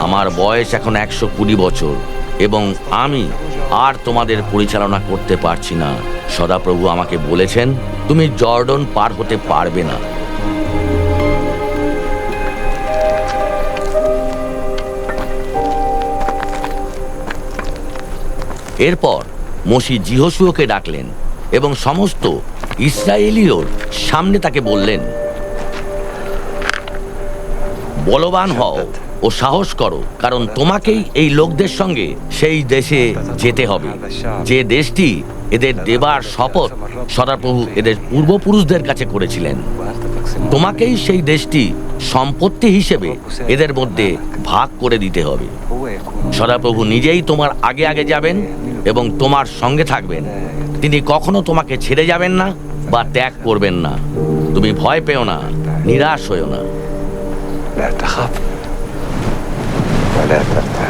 আমার বয়স এখন 120 বছর এবং আমি আর তোমাদের পরিচালনা করতে পারছি না। সদাপ্রভু আমাকে বলেছেন তুমি জর্ডন পার হতে পারবে না। এরপর মসি জিহোশুয়াকে ডাকলেন এবং সমস্ত ইসরায়েলীয়র সামনে তাকে বললেন, বলবান হও ও সাহস করো, কারণ তোমাকেই এই লোকদের সঙ্গে সেই দেশে যেতে হবে, যে দেশটি এদের দেবার শপথ সদাপ্রভু এদের পূর্বপুরুষদের কাছে করেছিলেন। তোমাকেই সেই দেশটি সম্পত্তি হিসেবে এদের মধ্যে ভাগ করে দিতে হবে। সদাপ্রভু নিজেই তোমার আগে আগে যাবেন এবং তোমার সঙ্গে থাকবেন। তিনি কখনো তোমাকে ছেড়ে যাবেন না বা ত্যাগ করবেন না। তুমি ভয় পেও না, নিরাশ হইও না। لا تخف ولا ترتاح